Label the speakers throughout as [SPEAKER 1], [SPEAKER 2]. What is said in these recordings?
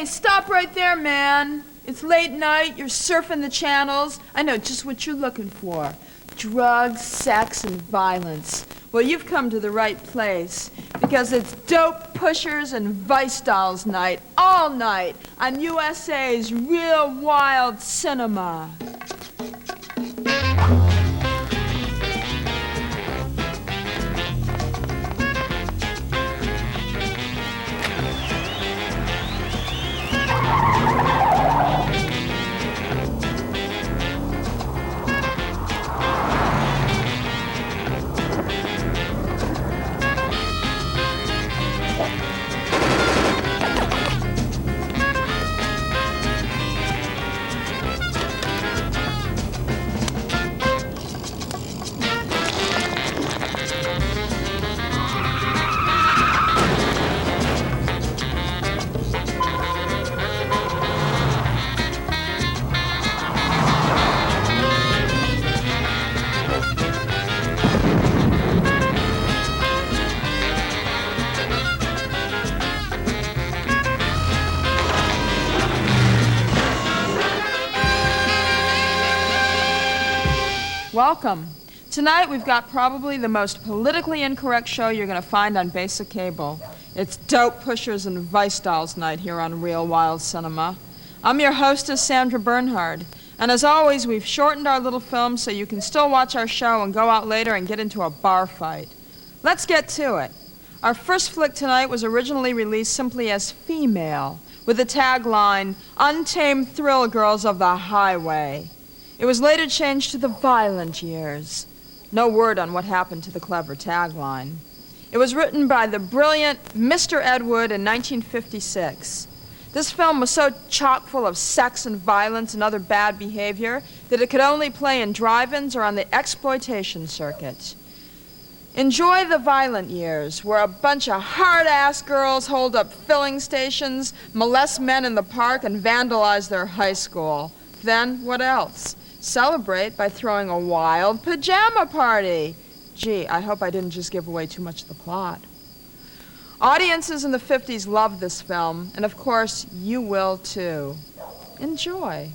[SPEAKER 1] stop right there, man. It's late night, you're surfing the channels. I know just what you're looking for. Drugs, sex, and violence. Well, you've come to the right place, because it's dope pushers and vice dolls night, all night, on USA's Real Wild Cinema. Welcome. Tonight we've got probably the most politically incorrect show you're going to find on basic cable. It's Dope Pushers and Vice Dolls night here on Real Wild Cinema. I'm your hostess, Sandra Bernhard. And as always, we've shortened our little film so you can still watch our show and go out later and get into a bar fight. Let's get to it. Our first flick tonight was originally released simply as Female, with the tagline, Untamed Thrill Girls of the Highway. It was later changed to The Violent Years. No word on what happened to the clever tagline. It was written by the brilliant Mr. Ed Wood in 1956. This film was so chock full of sex and violence and other bad behavior that it could only play in drive-ins or on the exploitation circuit. Enjoy The Violent Years, where a bunch of hard-ass girls hold up filling stations, molest men in the park, and vandalize their high school. Then, what else? Celebrate by throwing a wild pajama party. Gee, I hope I didn't just give away too much of the plot. Audiences in the 50s loved this film, and of course, you will too. Enjoy.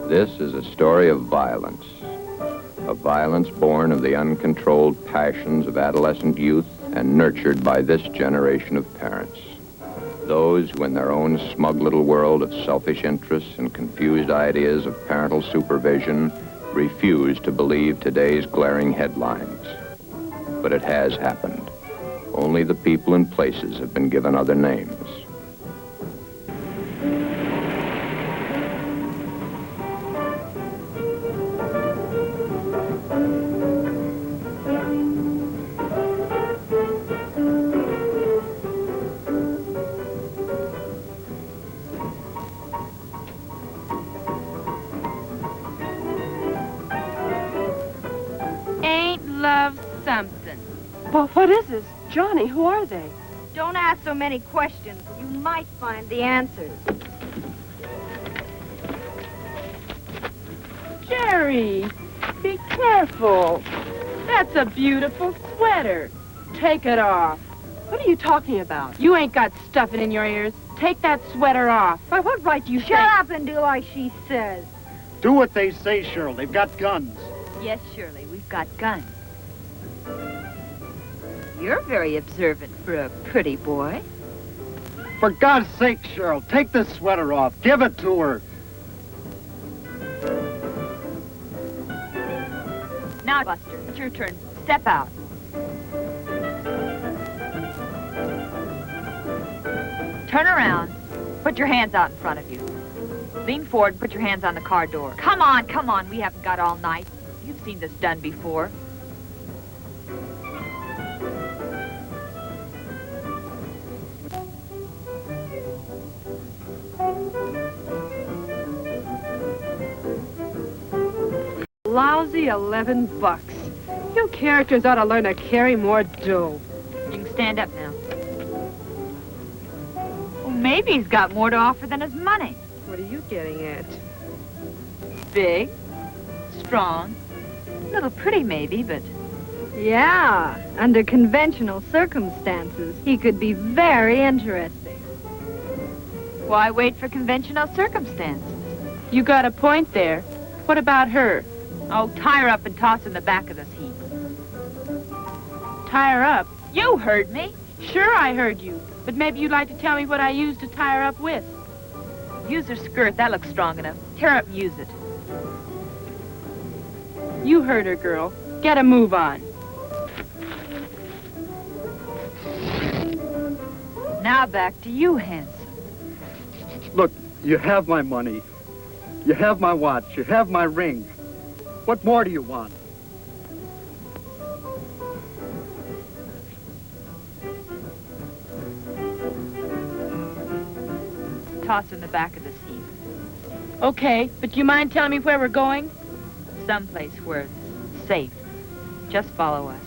[SPEAKER 2] This is a story of violence. A violence born of the uncontrolled passions of adolescent youth and nurtured by this generation of parents. Those who, in their own smug little world of selfish interests and confused ideas of parental supervision, refuse to believe today's glaring headlines. But it has happened. Only the people and places have been given other names.
[SPEAKER 3] Something.
[SPEAKER 4] Well, what is this? Johnny, who are they?
[SPEAKER 3] Don't ask so many questions. You might find the answers.
[SPEAKER 4] Jerry, be careful. That's a beautiful sweater. Take it off. What are you talking about? You ain't got stuffing in your ears. Take that sweater off. By what right do you
[SPEAKER 3] Shut up and do like she says.
[SPEAKER 5] Do what they say, Cheryl. They've got guns.
[SPEAKER 3] Yes, Shirley, we've got guns. You're very observant for a pretty boy.
[SPEAKER 5] For God's sake, Cheryl, take this sweater off. Give it to her.
[SPEAKER 3] Now, Buster, it's your turn. Step out. Turn around. Put your hands out in front of you. Lean forward and put your hands on the car door. Come on. We haven't got all night. You've seen this done before.
[SPEAKER 4] Lousy $11. You characters ought to learn to carry more dough.
[SPEAKER 3] You can stand up now. Well, maybe he's got more to offer than his money.
[SPEAKER 4] What are you getting at?
[SPEAKER 3] Big, strong, a little pretty maybe, but... Yeah, under conventional circumstances, he could be very interesting. Why wait for conventional circumstances?
[SPEAKER 4] You got a point there. What about her?
[SPEAKER 3] Oh, tie her up and toss her in the back of this heap.
[SPEAKER 4] Tie her up?
[SPEAKER 3] You heard me.
[SPEAKER 4] Sure, I heard you. But maybe you'd like to tell me what I used to tie her up with.
[SPEAKER 3] Use her skirt. That looks strong enough. Tear her up and use it.
[SPEAKER 4] You heard her, girl. Get a move on.
[SPEAKER 3] Now back to you, handsome.
[SPEAKER 5] Look, you have my money. You have my watch. You have my ring. What more do you want?
[SPEAKER 3] Toss her in the back of this heap.
[SPEAKER 4] Okay, but do you mind telling me where we're going?
[SPEAKER 3] Someplace where it's safe. Just follow us.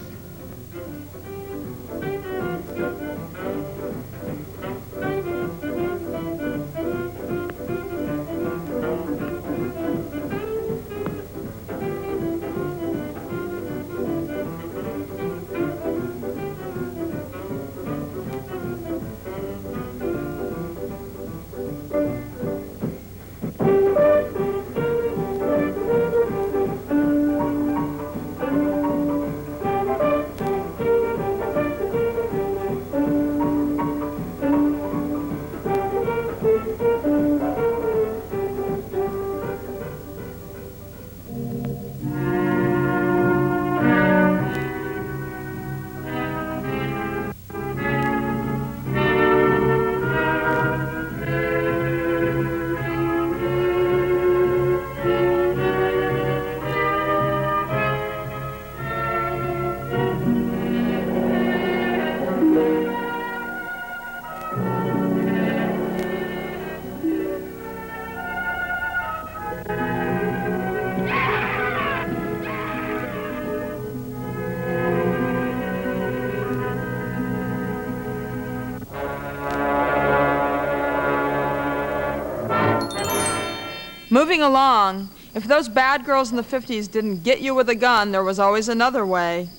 [SPEAKER 1] Moving along, if those bad girls in the 50s didn't get you with a gun, there was always another way.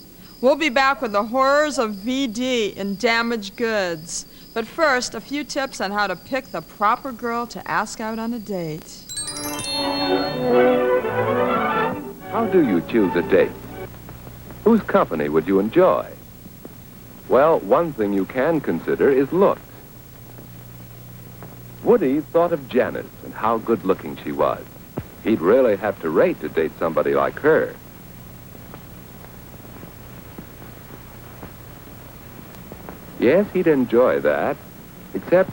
[SPEAKER 1] We'll be back with the horrors of VD in Damaged Goods. But first, a few tips on how to pick the proper girl to ask out on a date.
[SPEAKER 2] How do you choose a date? Whose company would you enjoy? Well, one thing you can consider is looks. Woody thought of Janice and how good-looking she was. He'd really have to rate to date somebody like her. Yes, he'd enjoy that, except,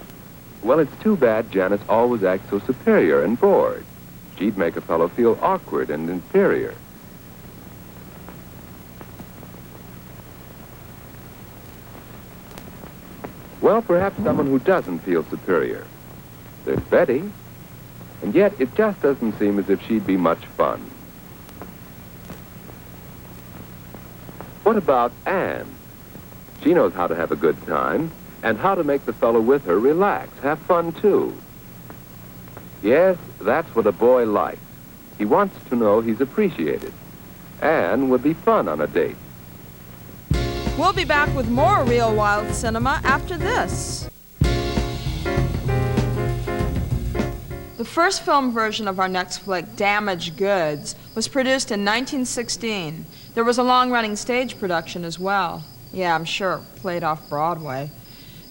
[SPEAKER 2] well, it's too bad Janice always acts so superior and bored. She'd make a fellow feel awkward and inferior. Well, perhaps someone who doesn't feel superior. There's Betty, and yet it just doesn't seem as if she'd be much fun. What about Anne? She knows how to have a good time and how to make the fellow with her relax, have fun too. Yes, that's what a boy likes. He wants to know he's appreciated. Anne would be fun on a date.
[SPEAKER 1] We'll be back with more Real Wild Cinema after this. The first film version of our next flick, Damaged Goods, was produced in 1916. There was a long-running stage production as well. Yeah, I'm sure, played off Broadway.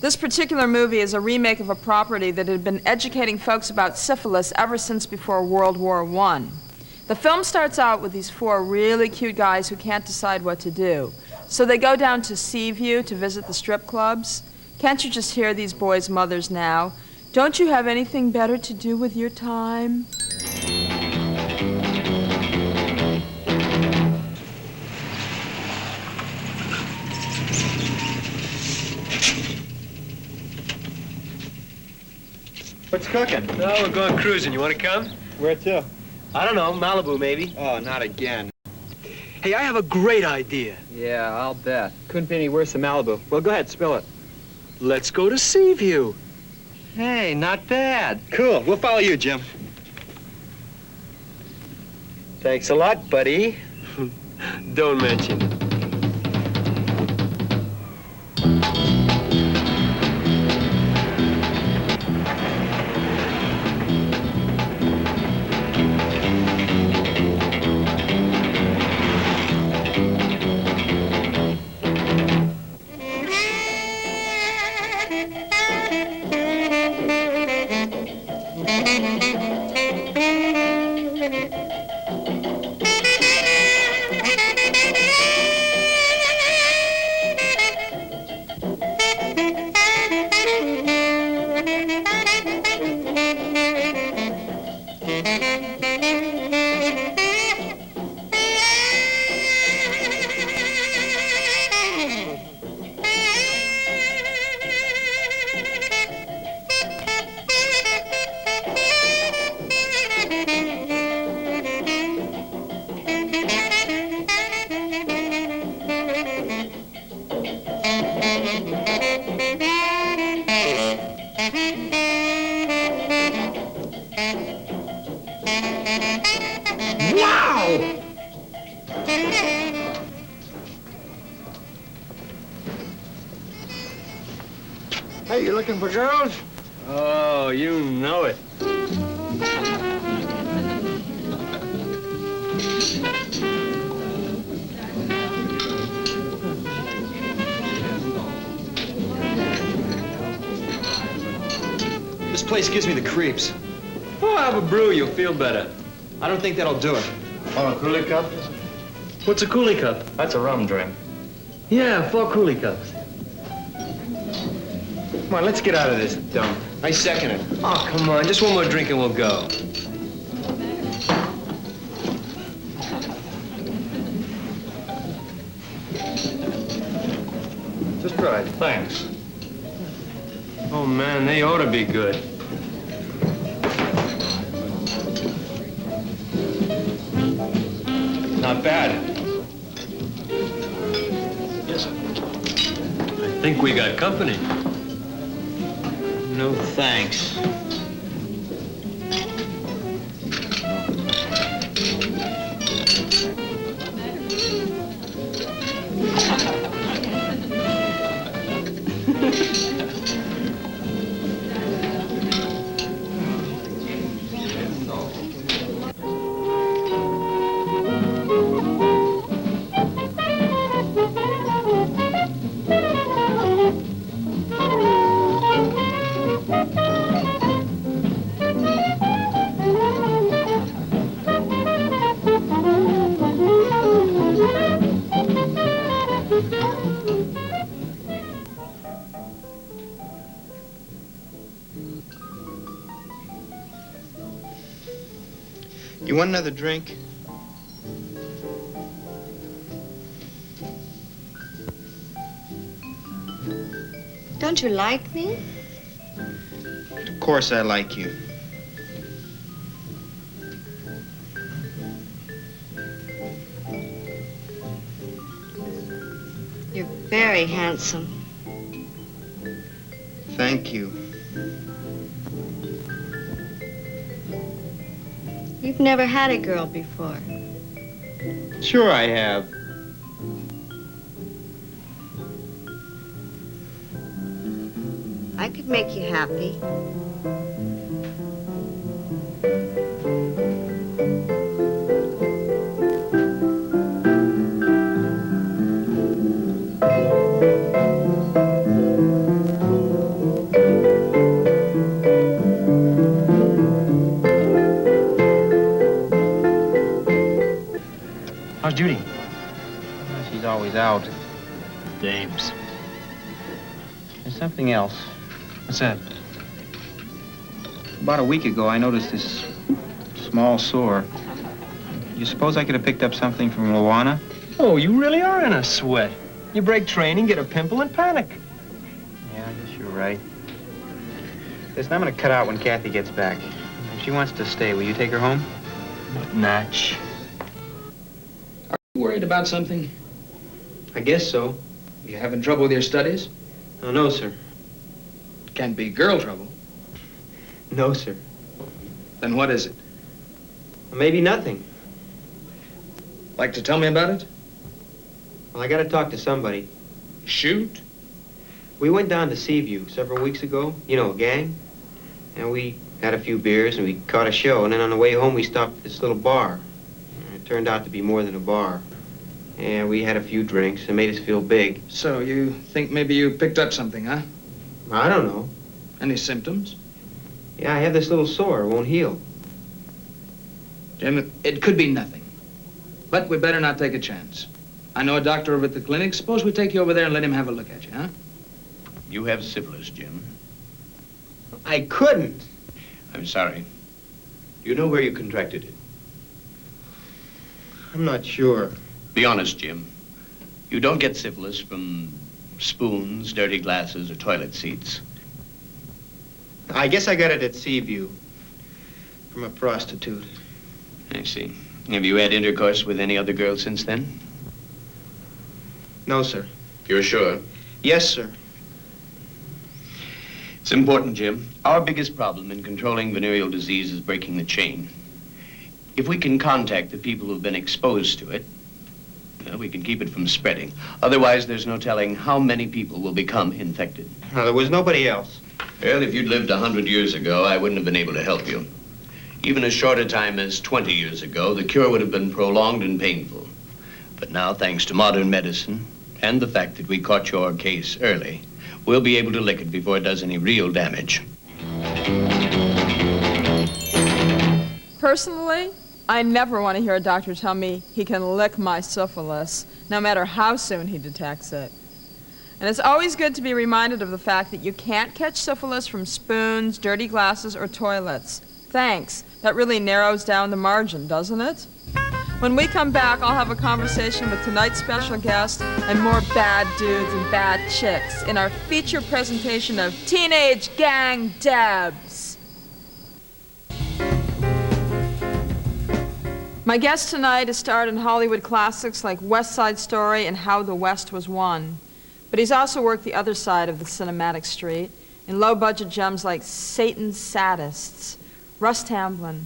[SPEAKER 1] This particular movie is a remake of a property that had been educating folks about syphilis ever since before World War I. The film starts out with these four really cute guys who can't decide what to do. So they go down to Seaview to visit the strip clubs. Can't you just hear these boys' mothers now? Don't you have anything better to do with your time?
[SPEAKER 6] What's cooking?
[SPEAKER 7] No, we're going cruising. You want to come?
[SPEAKER 6] Where to?
[SPEAKER 7] I don't know. Malibu, maybe.
[SPEAKER 6] Oh, not again.
[SPEAKER 7] Hey, I have a great idea.
[SPEAKER 6] Yeah, I'll bet. Couldn't be any worse than Malibu. Well, go ahead, spill it.
[SPEAKER 7] Let's go to Seaview.
[SPEAKER 6] Hey, not bad. Cool. We'll follow you, Jim.
[SPEAKER 7] Thanks a lot, buddy. Don't mention it. Wow!
[SPEAKER 5] Hey, you looking for girls?
[SPEAKER 7] Oh, you know it.
[SPEAKER 6] This place gives me the creeps.
[SPEAKER 7] Oh, have a brew, you'll feel better.
[SPEAKER 6] I don't think that'll do it.
[SPEAKER 5] Want a coolie cup?
[SPEAKER 7] What's a coolie cup?
[SPEAKER 5] That's a rum drink.
[SPEAKER 7] Yeah, 4 coolie cups.
[SPEAKER 6] Come on, let's get out of this dump.
[SPEAKER 7] I second it. Oh, come on, just one more drink and we'll go.
[SPEAKER 6] Just right.
[SPEAKER 7] Thanks. Oh, man, they ought to be good. Not bad. Yes, sir. I think we got company.
[SPEAKER 6] No thanks.
[SPEAKER 8] You want another drink?
[SPEAKER 9] Don't you like me?
[SPEAKER 8] Of course I like you.
[SPEAKER 9] You're very handsome.
[SPEAKER 8] Thank you.
[SPEAKER 9] You've never had a girl before.
[SPEAKER 8] Sure I have.
[SPEAKER 9] I could make you happy.
[SPEAKER 7] How's Judy?
[SPEAKER 8] She's always out.
[SPEAKER 7] Debs.
[SPEAKER 8] There's something else.
[SPEAKER 7] What's that?
[SPEAKER 8] About a week ago, I noticed this small sore. You suppose I could have picked up something from Luana?
[SPEAKER 7] Oh, you really are in a sweat. You break training, get a pimple, and panic.
[SPEAKER 8] Yeah, I guess you're right. Listen, I'm gonna cut out when Kathy gets back. If she wants to stay, will you take her home?
[SPEAKER 7] Natch.
[SPEAKER 10] Are you worried about something?
[SPEAKER 8] I guess so.
[SPEAKER 10] You having trouble with your studies?
[SPEAKER 8] Oh, no, sir.
[SPEAKER 10] Can't be girl trouble.
[SPEAKER 8] No, sir.
[SPEAKER 10] Then what is it?
[SPEAKER 8] Maybe nothing.
[SPEAKER 10] Like to tell me about it?
[SPEAKER 8] Well, I gotta talk to somebody.
[SPEAKER 10] Shoot.
[SPEAKER 8] We went down to Seaview several weeks ago, you know, a gang. And we had a few beers and we caught a show. And then on the way home, we stopped at this little bar. And it turned out to be more than a bar. And we had a few drinks and made us feel big.
[SPEAKER 10] So you think maybe you picked up something, huh?
[SPEAKER 8] I don't know.
[SPEAKER 10] Any symptoms?
[SPEAKER 8] Yeah, I have this little sore. It won't heal.
[SPEAKER 10] Jim, it could be nothing. But we better not take a chance. I know a doctor over at the clinic. Suppose we take you over there and let him have a look at you, huh?
[SPEAKER 11] You have syphilis, Jim.
[SPEAKER 8] I couldn't.
[SPEAKER 11] I'm sorry. Do you know where you contracted it?
[SPEAKER 8] I'm not sure.
[SPEAKER 11] Be honest, Jim. You don't get syphilis from spoons, dirty glasses, or toilet seats.
[SPEAKER 8] I guess I got it at Seaview. From a prostitute.
[SPEAKER 11] I see. Have you had intercourse with any other girl since then?
[SPEAKER 8] No, sir.
[SPEAKER 11] You're sure?
[SPEAKER 8] Yes, sir.
[SPEAKER 11] It's important, Jim. Our biggest problem in controlling venereal disease is breaking the chain. If we can contact the people who've been exposed to it, we can keep it from spreading. Otherwise, there's no telling how many people will become infected.
[SPEAKER 8] No, there was nobody else.
[SPEAKER 11] Well, if you'd lived 100 years ago, I wouldn't have been able to help you. Even as short a time as 20 years ago, the cure would have been prolonged and painful. But now, thanks to modern medicine and the fact that we caught your case early, we'll be able to lick it before it does any real damage.
[SPEAKER 1] Personally, I never want to hear a doctor tell me he can lick my syphilis, no matter how soon he detects it. And it's always good to be reminded of the fact that you can't catch syphilis from spoons, dirty glasses, or toilets. Thanks. That really narrows down the margin, doesn't it? When we come back, I'll have a conversation with tonight's special guest and more bad dudes and bad chicks in our feature presentation of Teenage Gang Debs. My guest tonight has starred in Hollywood classics like West Side Story and How the West Was Won. But he's also worked the other side of the cinematic street in low-budget gems like Satan's Sadists. Russ Tamblyn.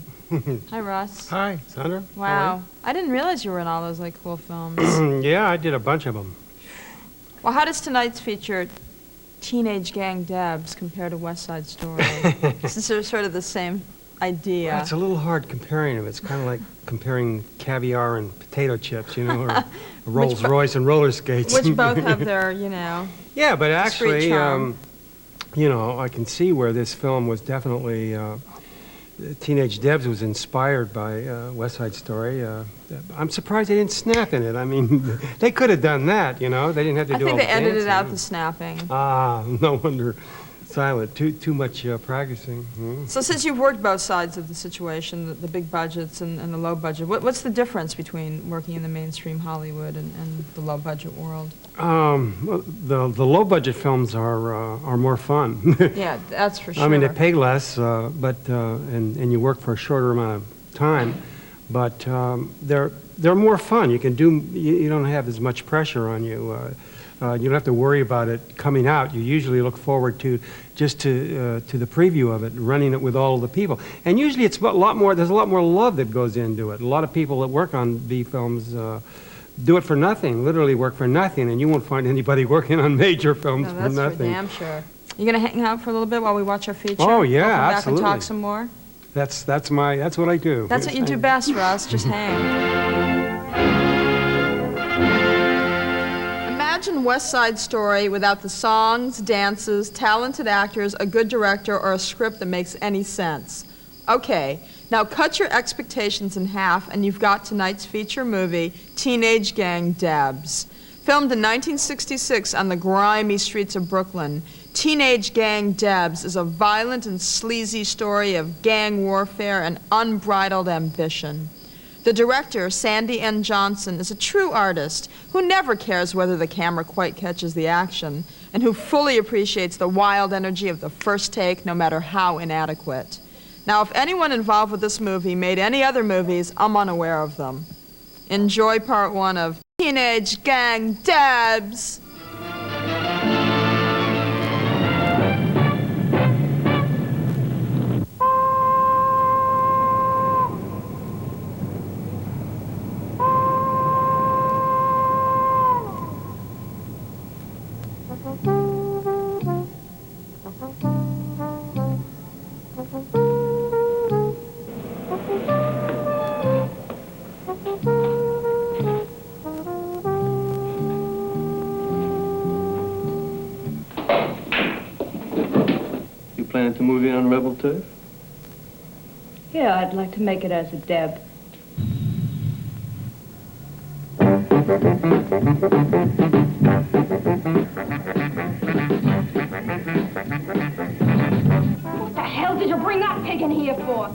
[SPEAKER 1] Hi, Russ.
[SPEAKER 12] Hi, Sandra.
[SPEAKER 1] Wow. I didn't realize you were in all those cool films.
[SPEAKER 12] Yeah, I did a bunch of them.
[SPEAKER 1] Well, how does tonight's feature Teenage Gang Debs compare to West Side Story? Since they're sort of the same idea.
[SPEAKER 12] Well, it's a little hard comparing them. It's kind of like comparing caviar and potato chips, you know, or Rolls Royce and roller skates.
[SPEAKER 1] Which both have their, you know.
[SPEAKER 12] Yeah, but actually,
[SPEAKER 1] charm.
[SPEAKER 12] you know, I can see where this film was definitely. Teenage Debs was inspired by West Side Story. I'm surprised they didn't snap in it. I mean, they could have done that, you know. They didn't have to do all the dancing.
[SPEAKER 1] I think they edited out the snapping.
[SPEAKER 12] Ah, no wonder. Silent. Too much practicing.
[SPEAKER 1] So since you've worked both sides of the situation, the big budgets and the low budget, what's the difference between working in the mainstream Hollywood and the low budget world?
[SPEAKER 12] Well, the low budget films are more fun.
[SPEAKER 1] Yeah, that's for sure.
[SPEAKER 12] I mean, they pay less, but and you work for a shorter amount of time, but they're more fun. You can do. You don't have as much pressure on you. You don't have to worry about it coming out. You usually look forward to the preview of it, running it with all of the people. And usually it's a lot more. There's a lot more love that goes into it. A lot of people that work on B films do it for nothing. Literally work for nothing, and you won't find anybody working on major films for nothing.
[SPEAKER 1] That's for damn sure. You gonna hang out for a little bit while we watch our feature?
[SPEAKER 12] Oh yeah,
[SPEAKER 1] we'll come
[SPEAKER 12] absolutely.
[SPEAKER 1] back and talk some more.
[SPEAKER 12] That's what I do.
[SPEAKER 1] That's what you do best, Russ. Just hang. Imagine West Side Story without the songs, dances, talented actors, a good director, or a script that makes any sense. Okay, now cut your expectations in half, and you've got tonight's feature movie, Teenage Gang Debs. Filmed in 1966 on the grimy streets of Brooklyn, Teenage Gang Debs is a violent and sleazy story of gang warfare and unbridled ambition. The director, Sandy N. Johnson, is a true artist who never cares whether the camera quite catches the action and who fully appreciates the wild energy of the first take, no matter how inadequate. Now, if anyone involved with this movie made any other movies, I'm unaware of them. Enjoy part one of Teenage Gang Debs.
[SPEAKER 7] Planning to move in on Rebel Turf?
[SPEAKER 13] Yeah, I'd like to make it as a Deb.
[SPEAKER 14] What the hell did you bring that pig in here for?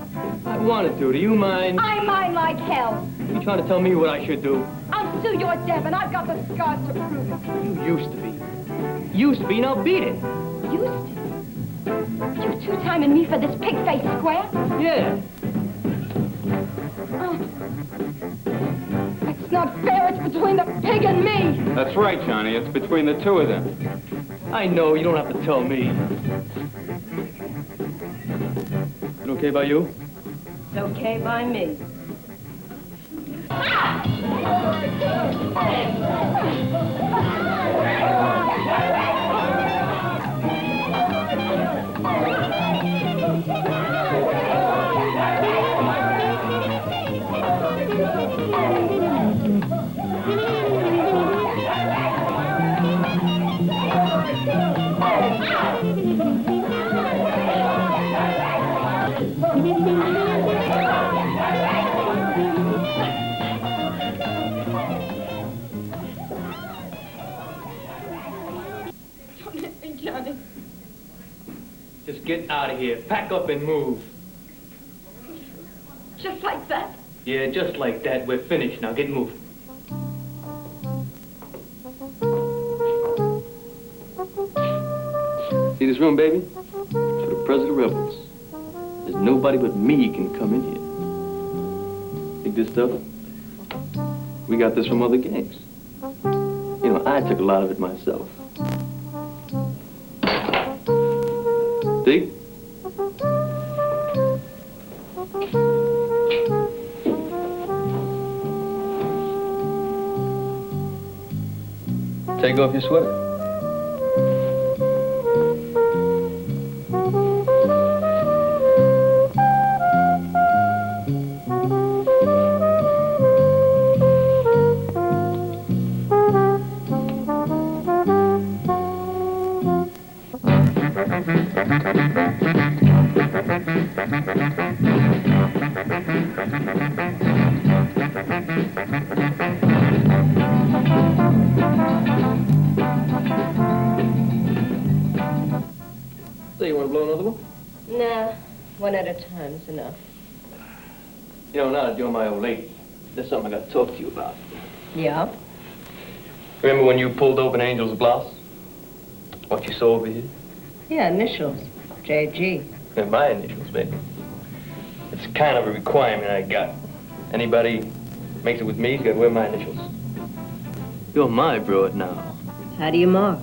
[SPEAKER 7] I wanted to. Do you mind?
[SPEAKER 14] I mind like hell.
[SPEAKER 7] You trying to tell me what I should do?
[SPEAKER 14] I'll sue your Deb, and I've got the scars to prove it.
[SPEAKER 7] You used to be. Used to be, now beat it.
[SPEAKER 14] Used to? You two-timing me for this pig-faced square?
[SPEAKER 7] Yeah.
[SPEAKER 14] Oh. It's not fair. It's between the pig and me.
[SPEAKER 7] That's right, Johnny. It's between the two of them. I know. You don't have to tell me. It okay by you?
[SPEAKER 13] It's okay by me.
[SPEAKER 7] Just get out of here. Pack up and move.
[SPEAKER 14] Just like that?
[SPEAKER 7] Yeah, just like that. We're finished now. Get moving.
[SPEAKER 15] See this room, baby? It's for the President Rebels. There's nobody but me can come in here. Think this stuff? We got this from other gangs. You know, I took a lot of it myself. Dig? Take off your sweater. So you want to blow another one?
[SPEAKER 13] Nah, one at a time is enough.
[SPEAKER 15] You know, now that you're my old lady, there's something I got to talk to you about.
[SPEAKER 13] Yeah?
[SPEAKER 15] Remember when you pulled open Angel's blouse? What you saw over here?
[SPEAKER 13] Yeah, initials. JG.
[SPEAKER 15] They're my initials, baby. It's kind of a requirement I got. Anybody makes it with me, has got to wear my initials. You're my broad now.
[SPEAKER 13] How do you mark?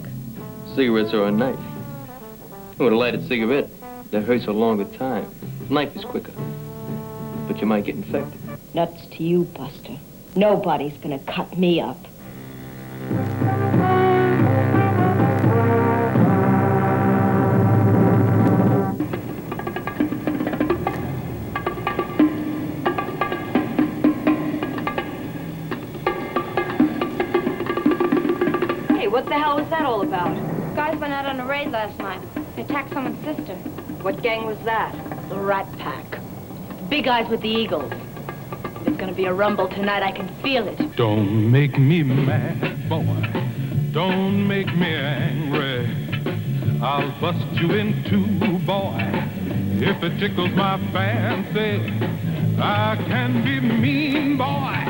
[SPEAKER 15] Cigarettes are a knife. With a lighted cigarette, that hurts a longer time. Knife is quicker. But you might get infected.
[SPEAKER 13] Nuts to you, Buster. Nobody's gonna cut me up.
[SPEAKER 14] Hey, what the hell was that all about? Guys went out on a raid last night. They attacked someone's sister.
[SPEAKER 13] What gang was that? The Rat Pack. Big Eyes with the Eagles. There's gonna be a rumble tonight, I can feel it.
[SPEAKER 16] Don't make me mad, boy. Don't make me angry. I'll bust you in two, boy. If it tickles my fancy, I can be mean, boy.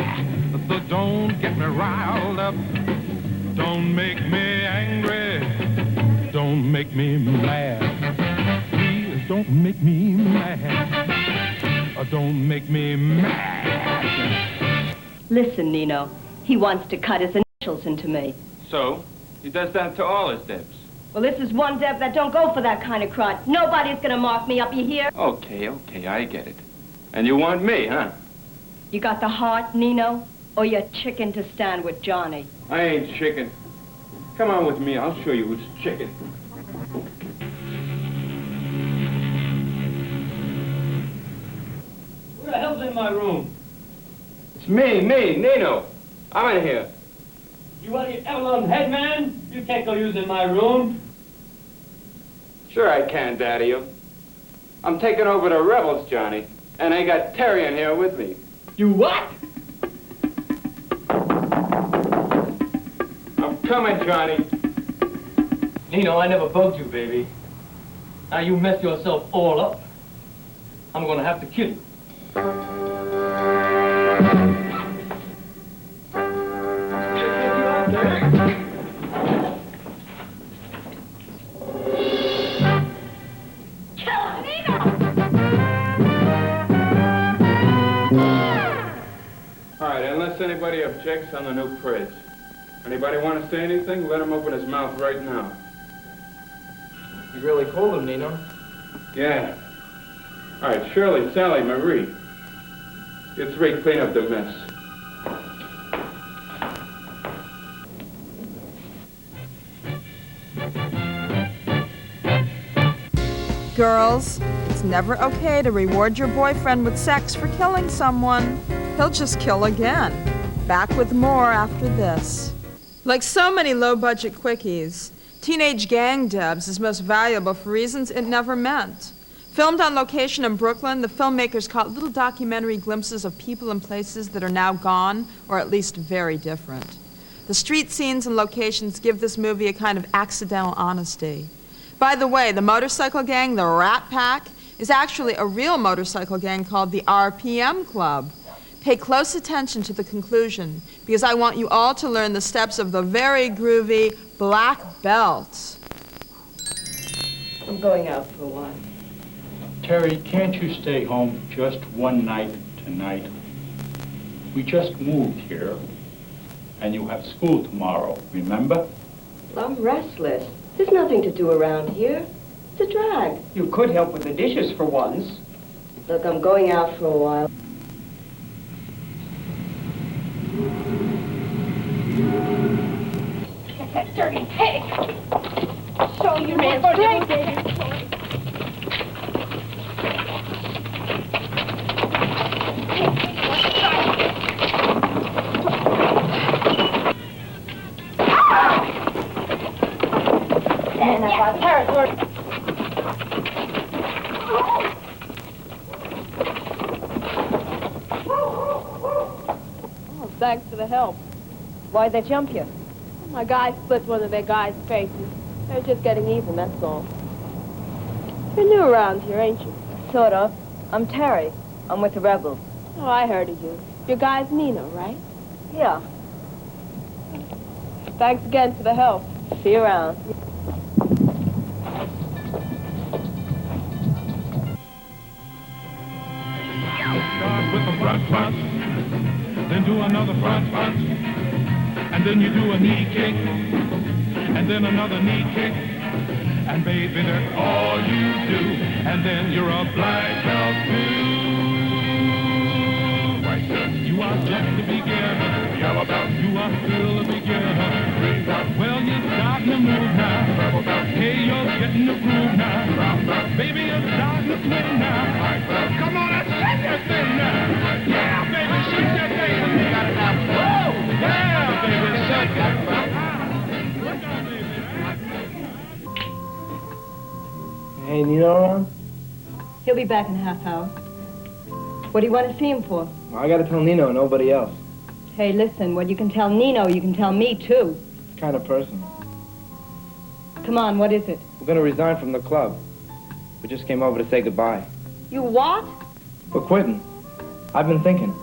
[SPEAKER 16] So don't get me riled up. Don't make me angry. Don't make me mad. Please don't make me mad. Don't make me mad.
[SPEAKER 13] Listen, Nino. He wants to cut his initials into me.
[SPEAKER 17] So? He does that to all his Debs.
[SPEAKER 13] Well, this is one Deb that don't go for that kind of crud. Nobody's gonna mark me up, you hear?
[SPEAKER 17] Okay, I get it. And you want me, huh?
[SPEAKER 13] You got the heart, Nino? Or you're chicken to stand with Johnny?
[SPEAKER 17] I ain't chicken. Come on with me, I'll show you who's chicken.
[SPEAKER 7] Who the hell's in my room?
[SPEAKER 17] It's me, Nino. I'm in here.
[SPEAKER 7] You want your Evelyn head, man? You can't go using my room.
[SPEAKER 17] Sure I can, Daddy. I'm taking over the rebels, Johnny. And I got Terry in here with me.
[SPEAKER 7] You what?
[SPEAKER 17] I'm coming, Johnny.
[SPEAKER 7] Nino, I never bugged you, baby. Now you messed yourself all up. I'm gonna have to kill you.
[SPEAKER 17] All right, unless anybody objects on the new Prez. Anybody want to say anything? Let him open his mouth right now.
[SPEAKER 7] You really called him, Nino?
[SPEAKER 17] Yeah. All right, Shirley, Sally, Marie. You three clean up the mess.
[SPEAKER 1] Girls, it's never okay to reward your boyfriend with sex for killing someone. He'll just kill again. Back with more after this. Like so many low-budget quickies, Teenage Gang Debs is most valuable for reasons it never meant. Filmed on location in Brooklyn, the filmmakers caught little documentary glimpses of people and places that are now gone, or at least very different. The street scenes and locations give this movie a kind of accidental honesty. By the way, the motorcycle gang, the Rat Pack, is actually a real motorcycle gang called the RPM Club. Pay close attention to the conclusion, because I want you all to learn the steps of the very groovy Black Belt.
[SPEAKER 18] I'm going out for a while.
[SPEAKER 19] Terry, can't you stay home just one night tonight? We just moved here, and you have school tomorrow, remember?
[SPEAKER 18] I'm restless. There's nothing to do around here. It's a drag.
[SPEAKER 20] You could help with the dishes for once.
[SPEAKER 18] Look, I'm going out for a while.
[SPEAKER 14] Get that dirty pig! Show you man straight!
[SPEAKER 18] And I got territory.
[SPEAKER 4] Oh, thanks for the help.
[SPEAKER 18] Why'd they jump you?
[SPEAKER 4] My guy split one of their guys' faces. They're just getting even, that's all. You're new around here, ain't you?
[SPEAKER 18] Sort of. I'm Terry. I'm with the rebels.
[SPEAKER 4] Oh, I heard of you. Your guy's Nino, right?
[SPEAKER 18] Yeah.
[SPEAKER 4] Thanks again for the help.
[SPEAKER 18] See you around.
[SPEAKER 16] Start with the front punch, then do another front punch, and then you do a knee kick, and then another knee kick, and baby, that's all you do, and then you're a black belt too. White belt, you are just the beginner. Yellow belt, you are still a beginner. Green belt, well, you're starting to move now. Purple belt, hey, you're getting the groove now. Brown belt, baby, you're starting to swing now. White belt, come on and shake that thing now. Yeah, baby, shake that thing. You got it now. Whoa! Yeah, baby, shake that.
[SPEAKER 18] Hey, Nino around? He'll be back in a half hour. What do you want to see him for?
[SPEAKER 6] Well, I gotta tell Nino, nobody else.
[SPEAKER 18] Hey, listen, what you can tell Nino, you can tell me, too.
[SPEAKER 6] It's kind of personal.
[SPEAKER 18] Come on, what is it?
[SPEAKER 6] We're gonna resign from the club. We just came over to say goodbye.
[SPEAKER 18] You what?
[SPEAKER 6] We're quitting. I've been thinking.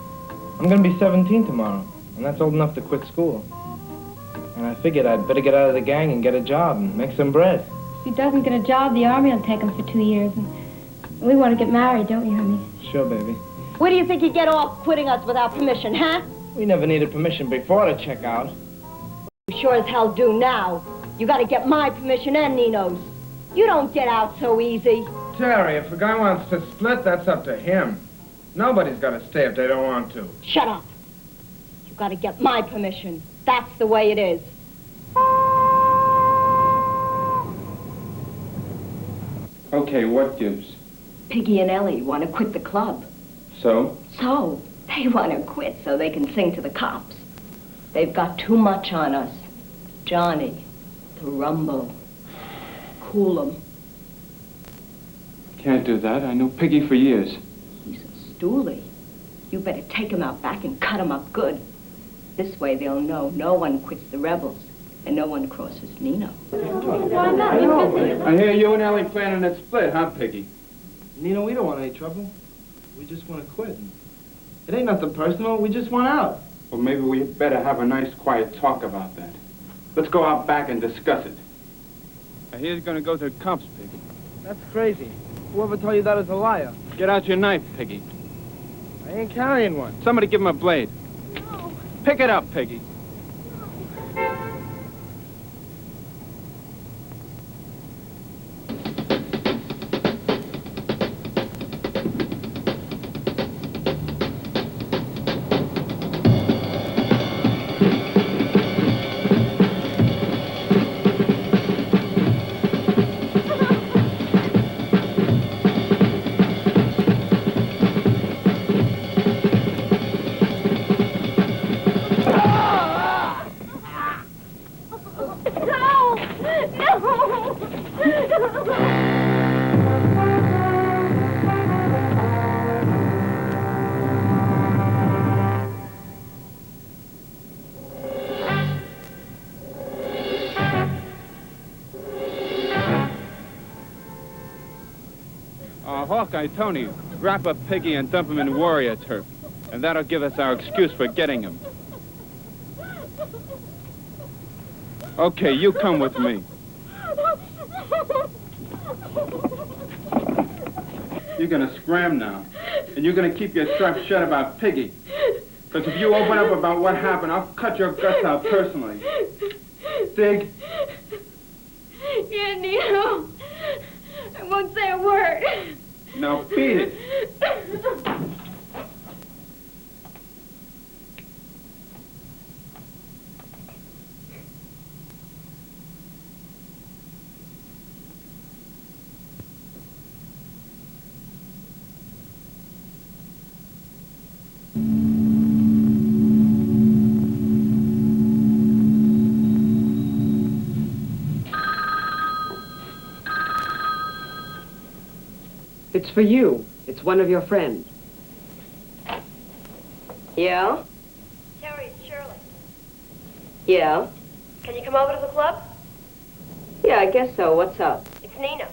[SPEAKER 6] I'm gonna be 17 tomorrow, and that's old enough to quit school. And I figured I'd better get out of the gang and get a job and make some bread.
[SPEAKER 14] If he doesn't get a job, the Army will take him for 2 years. And we want to get married, don't you, honey?
[SPEAKER 6] Sure, baby.
[SPEAKER 18] Where do you think you get off quitting us without permission, huh?
[SPEAKER 6] We never needed permission before to check out.
[SPEAKER 18] You sure as hell do now. You gotta get my permission and Nino's. You don't get out so easy.
[SPEAKER 17] Terry, if a guy wants to split, that's up to him. Nobody's got to stay if they don't want to.
[SPEAKER 18] Shut up. You gotta get my permission. That's the way it is.
[SPEAKER 17] Okay, what gives?
[SPEAKER 18] Piggy and Ellie want to quit the club.
[SPEAKER 17] So?
[SPEAKER 18] So, they want to quit so they can sing to the cops. They've got too much on us. Johnny, the rumble. Cool 'em.
[SPEAKER 17] Can't do that. I know Piggy for years.
[SPEAKER 18] He's a stoolie. You better take him out back and cut him up good. This way they'll know no one quits the rebels and no one crosses Nino.
[SPEAKER 4] Why not?
[SPEAKER 17] I hear you and Ellie planning that split, huh, Piggy?
[SPEAKER 6] Nino, we don't want any trouble. We just want to quit. It ain't nothing personal. We just want out.
[SPEAKER 17] Well, maybe we better have a nice, quiet talk about that. Let's go out back and discuss it. I hear he's gonna go to the cops, Piggy.
[SPEAKER 6] That's crazy. Whoever told you that is a liar.
[SPEAKER 17] Get out your knife, Piggy.
[SPEAKER 6] I ain't carrying one.
[SPEAKER 17] Somebody give him a blade. No. Pick it up, Piggy. Now, Hawkeye, Tony, wrap up Piggy and dump him in warrior turf. And that'll give us our excuse for getting him. Okay, you come with me. You're gonna scram now. And you're gonna keep your trap shut about Piggy. Because if you open up about what happened, I'll cut your guts out personally. Dig?
[SPEAKER 14] Yeah, Nino. I won't say a word.
[SPEAKER 17] Now beat it.
[SPEAKER 20] It's for you. It's one of your friends.
[SPEAKER 18] Yeah?
[SPEAKER 14] Terry, it's Shirley.
[SPEAKER 18] Yeah?
[SPEAKER 14] Can you come over to the club?
[SPEAKER 18] Yeah, I guess so. What's up?
[SPEAKER 14] It's Nino.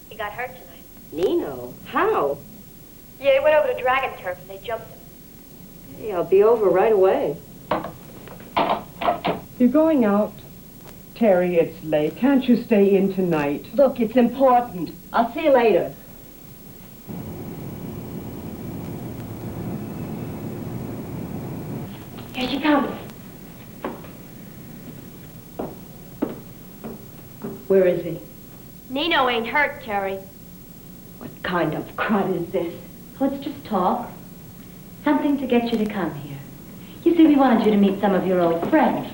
[SPEAKER 14] He got hurt tonight.
[SPEAKER 18] Nino? How?
[SPEAKER 14] Yeah, he went over to Dragon Turf and they jumped him.
[SPEAKER 18] Hey, I'll be over right away.
[SPEAKER 20] You're going out? Terry, it's late. Can't you stay in tonight?
[SPEAKER 18] Look, it's important. I'll see you later.
[SPEAKER 14] Here she comes.
[SPEAKER 18] Where is he?
[SPEAKER 14] Nino ain't hurt, Terry.
[SPEAKER 18] What kind of crud is this?
[SPEAKER 13] Let's just talk. Something to get you to come here. You see, we wanted you to meet some of your old friends.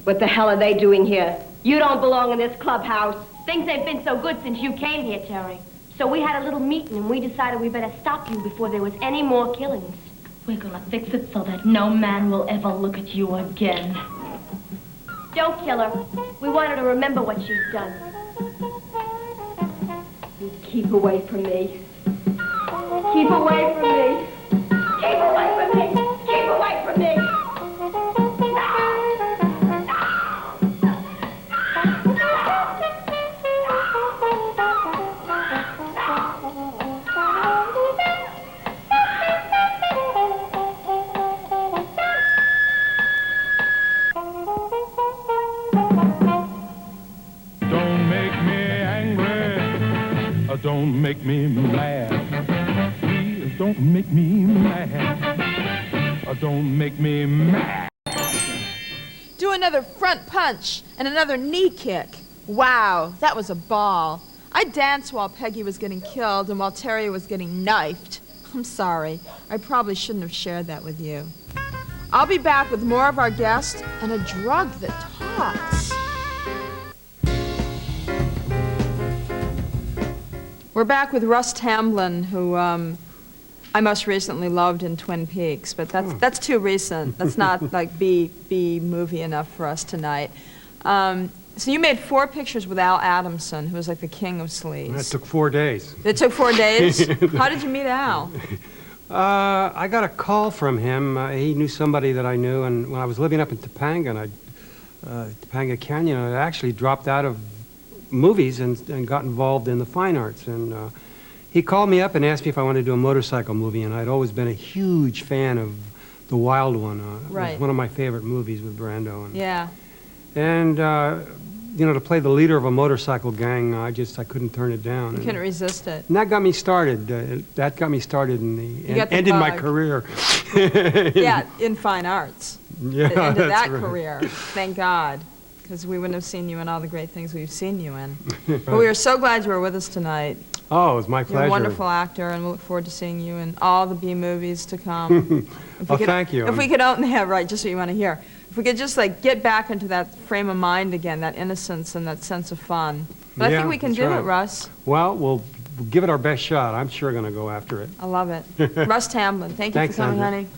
[SPEAKER 18] What the hell are they doing here? You don't belong in this clubhouse.
[SPEAKER 14] Things ain't been so good since you came here, Terry. So we had a little meeting and we decided we better stop you before there was any more killings.
[SPEAKER 13] We're gonna fix it so that no man will ever look at you again.
[SPEAKER 14] Don't kill her. We want her to remember what she's done.
[SPEAKER 18] You keep away from me. Keep away from me. Keep away from me. Keep away from me.
[SPEAKER 16] Don't make me mad. Please don't make me mad. Don't make me mad.
[SPEAKER 1] Do another front punch and another knee kick. Wow, that was a ball. I danced while Peggy was getting killed and while Terry was getting knifed. I'm sorry. I probably shouldn't have shared that with you. I'll be back with more of our guests and a drug that talks. We're back with Russ Tamblyn, who I most recently loved in Twin Peaks, but that's too recent. That's not like B movie enough for us tonight. So you made 4 pictures with Al Adamson, who was like the king of sleaze.
[SPEAKER 12] That took 4 days.
[SPEAKER 1] It took 4 days? How did you meet Al?
[SPEAKER 12] I got a call from him. He knew somebody that I knew, and when I was living up in Topanga, Topanga Canyon, I actually dropped out of movies and got involved in the fine arts. And he called me up and asked me if I wanted to do a motorcycle movie, and I'd always been a huge fan of The Wild One.
[SPEAKER 1] Right.
[SPEAKER 12] It was one of my favorite movies with Brando. And,
[SPEAKER 1] yeah.
[SPEAKER 12] And you know, to play the leader of a motorcycle gang, I couldn't turn it down.
[SPEAKER 1] You couldn't resist it.
[SPEAKER 12] And that got me started. That got me started in the ended my career.
[SPEAKER 1] Yeah, in fine arts.
[SPEAKER 12] Yeah,
[SPEAKER 1] it ended
[SPEAKER 12] that's
[SPEAKER 1] that
[SPEAKER 12] right.
[SPEAKER 1] career. Thank God, because we wouldn't have seen you in all the great things we've seen you in. But we are so glad you were with us tonight.
[SPEAKER 12] Oh, it was my pleasure.
[SPEAKER 1] You're a wonderful actor, and we look forward to seeing you in all the B movies to come.
[SPEAKER 12] Thank you.
[SPEAKER 1] If we could own, yeah, right, just what you want to hear. If we could just like get back into that frame of mind again, that innocence and that sense of fun. But I think we can do it, Russ.
[SPEAKER 12] Well, we'll give it our best shot. I'm sure going to go after it.
[SPEAKER 1] I love it. Russ Tamblyn, thank you
[SPEAKER 12] Thanks,
[SPEAKER 1] for coming,
[SPEAKER 12] Sandra.
[SPEAKER 1] honey.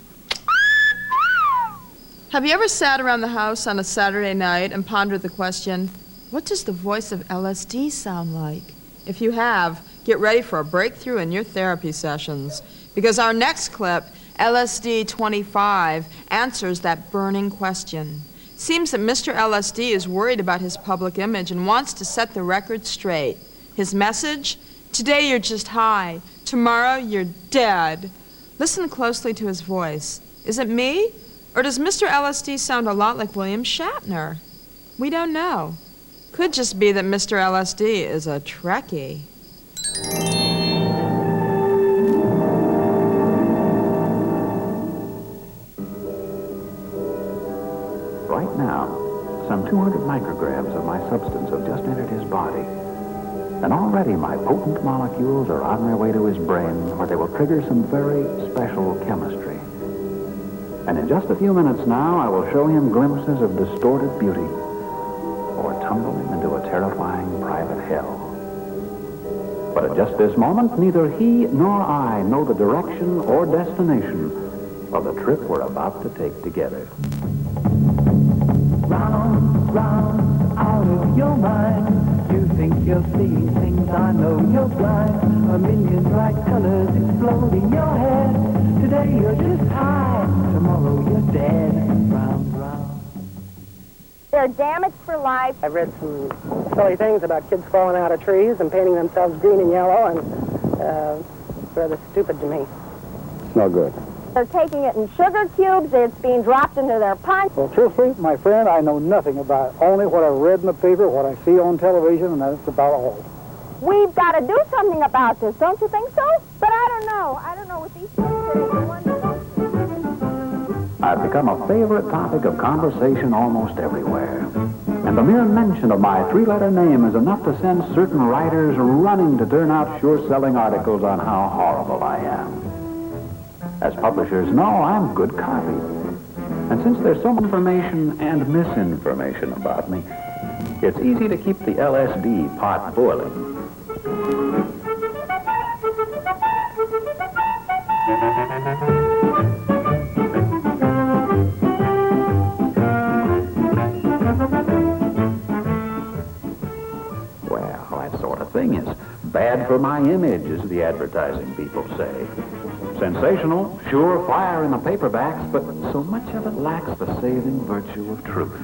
[SPEAKER 1] Have you ever sat around the house on a Saturday night and pondered the question, what does the voice of LSD sound like? If you have, get ready for a breakthrough in your therapy sessions, because our next clip, LSD 25, answers that burning question. Seems that Mr. LSD is worried about his public image and wants to set the record straight. His message? Today you're just high. Tomorrow you're dead. Listen closely to his voice. Is it me? Or does Mr. LSD sound a lot like William Shatner? We don't know. Could just be that Mr. LSD is a Trekkie.
[SPEAKER 21] Right now, some 200 micrograms of my substance have just entered his body. And already my potent molecules are on their way to his brain, where they will trigger some very special chemistry. And in just a few minutes now, I will show him glimpses of distorted beauty, or tumble him into a terrifying private hell. But at just this moment, neither he nor I know the direction or destination of the trip we're about to take together.
[SPEAKER 22] Round, round, out of your mind. You think you're seeing things, I know you're blind. A million bright colors explode in your head. Today you're just high, tomorrow you're dead. Round, round.
[SPEAKER 23] They're damaged for life.
[SPEAKER 24] I've read some silly things about kids falling out of trees and painting themselves green and yellow, and rather stupid to me.
[SPEAKER 5] It's no good.
[SPEAKER 23] They're taking it in sugar cubes. It's being dropped into their punch.
[SPEAKER 5] Well, truthfully, my friend, I know nothing about it. Only what I've read in the paper, what I see on television, and that's about all.
[SPEAKER 23] We've got to do something about this, don't you think so? But I don't know. I don't know what these things
[SPEAKER 21] I've become a favorite topic of conversation almost everywhere. And the mere mention of my three-letter name is enough to send certain writers running to turn out sure-selling articles on how horrible I am. As publishers know, I'm good copy. And since there's so much information and misinformation about me, it's easy to keep the LSD pot boiling. Well, that sort of thing is bad for my image, as the advertising people say. Sensational, sure fire in the paperbacks, but so much of it lacks the saving virtue of truth.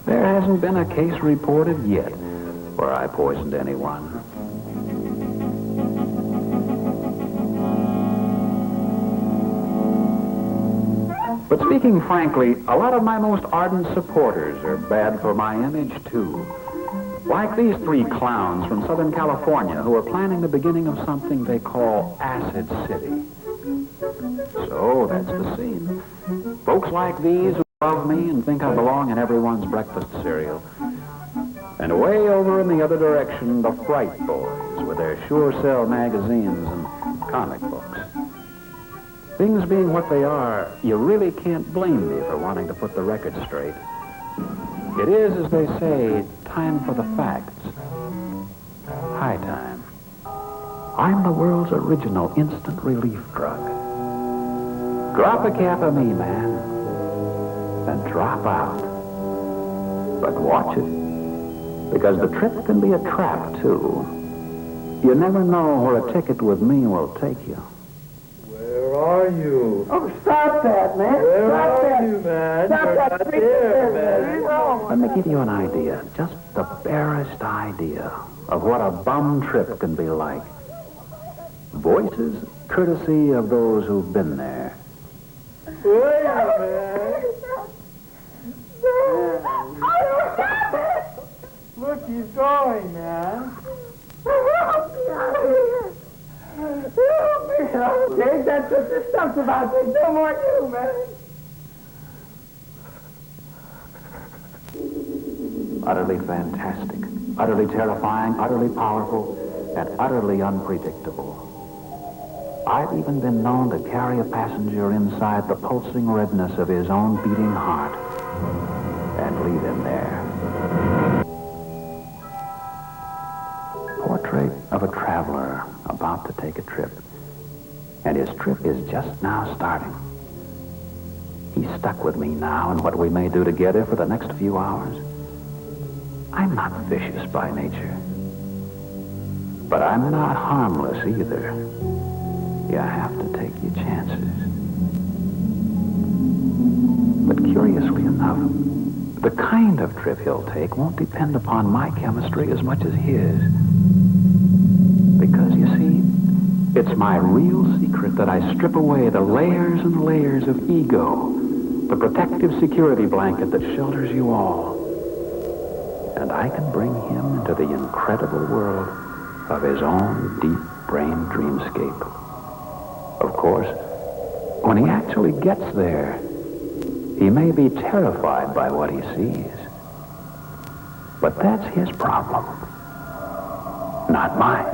[SPEAKER 21] There hasn't been a case reported yet where I poisoned anyone. But speaking frankly, a lot of my most ardent supporters are bad for my image, too. Like these three clowns from Southern California who are planning the beginning of something they call Acid City. So that's the scene. Folks like these who love me and think I belong in everyone's breakfast cereal. And way over in the other direction, the Fright Boys with their sure-sell magazines and comic books. Things being what they are, you really can't blame me for wanting to put the record straight. It is, as they say, time for the facts. High time. I'm the world's original instant relief drug. Drop a cap of me, man, and drop out. But watch it, because the trip can be a trap, too. You never know where a ticket with me will take you.
[SPEAKER 22] Where are you?
[SPEAKER 24] Oh, stop that, man.
[SPEAKER 22] Where
[SPEAKER 24] Stop
[SPEAKER 22] are
[SPEAKER 24] that.
[SPEAKER 22] you, man?
[SPEAKER 24] Stop
[SPEAKER 22] You're
[SPEAKER 24] that
[SPEAKER 22] not
[SPEAKER 24] freaking
[SPEAKER 22] there,
[SPEAKER 24] business.
[SPEAKER 22] man.
[SPEAKER 21] Let me give you an idea, just the barest idea of what a bum trip can be like. Voices courtesy of those who've been there.
[SPEAKER 22] Wait a minute. Look, he's going, man.
[SPEAKER 24] Dave, that's what this stuff's about. There's no more you, man.
[SPEAKER 21] Utterly fantastic, utterly terrifying, utterly powerful, and utterly unpredictable. I've even been known to carry a passenger inside the pulsing redness of his own beating heart and leave him there. Portrait of a traveler about to take a trip. And his trip is just now starting. He's stuck with me now in what we may do together for the next few hours. I'm not vicious by nature. But I'm not harmless either. You have to take your chances. But curiously enough, the kind of trip he'll take won't depend upon my chemistry as much as his. Because, you see, it's my real secret that I strip away the layers and layers of ego, the protective security blanket that shelters you all. And I can bring him into the incredible world of his own deep-brain dreamscape. Of course, when he actually gets there, he may be terrified by what he sees. But that's his problem, not mine.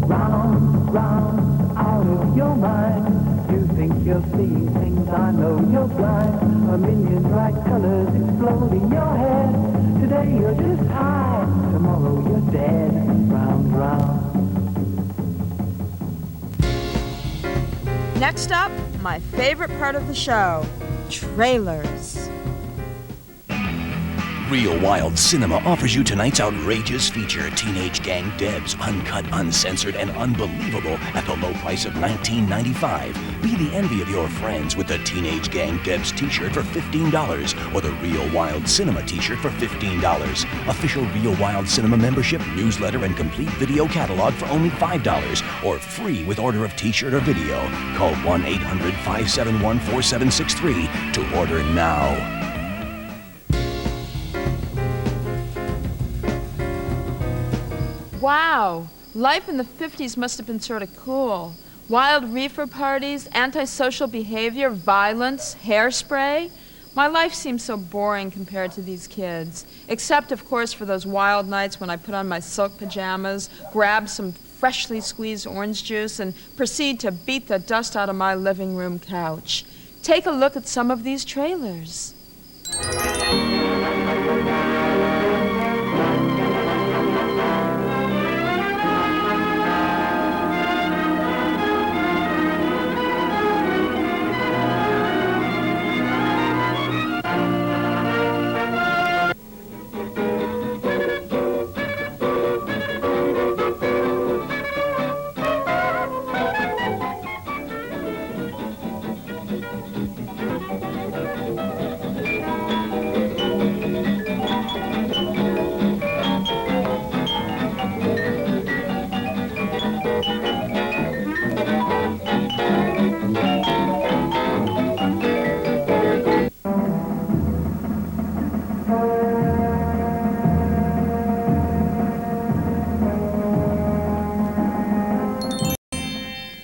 [SPEAKER 22] Round, round, out of your mind. You think you're seeing things, I know you're blind. A million bright colors explode in your head. Today you're just high, tomorrow you're dead. Round, round.
[SPEAKER 1] Next up, my favorite part of the show, trailers.
[SPEAKER 2] Real Wild Cinema offers you tonight's outrageous feature, Teenage Gang Debs, uncut, uncensored, and unbelievable at the low price of $19.95. Be the envy of your friends with the Teenage Gang Debs t-shirt for $15 or the Real Wild Cinema t-shirt for $15. Official Real Wild Cinema membership, newsletter, and complete video catalog for only $5 or free with order of t-shirt or video. Call 1-800-571-4763 to order now.
[SPEAKER 1] Wow, life in the 50s must have been sort of cool. Wild reefer parties, antisocial behavior, violence, hairspray. My life seems so boring compared to these kids. Except, of course, for those wild nights when I put on my silk pajamas, grab some freshly squeezed orange juice, and proceed to beat the dust out of my living room couch. Take a look at some of these trailers.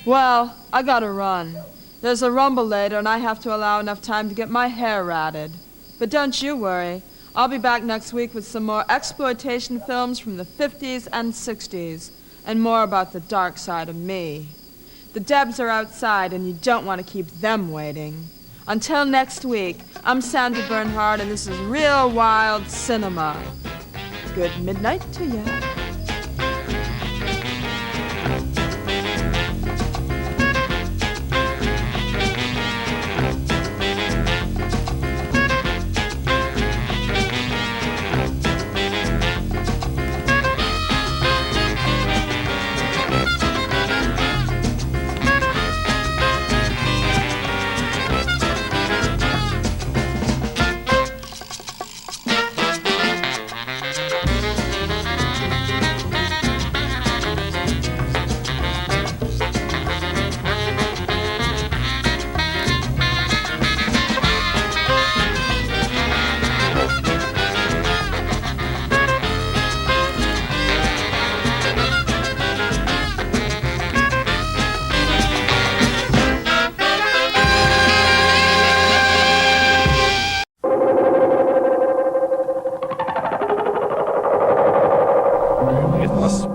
[SPEAKER 1] Well, I gotta run. There's a rumble later, and I have to allow enough time to get my hair ratted. But don't you worry. I'll be back next week with some more exploitation films from the 50s and 60s, and more about the dark side of me. The Debs are outside, and you don't want to keep them waiting. Until next week, I'm Sandra Bernhard, and this is Real Wild Cinema. Good midnight to you.
[SPEAKER 3] It must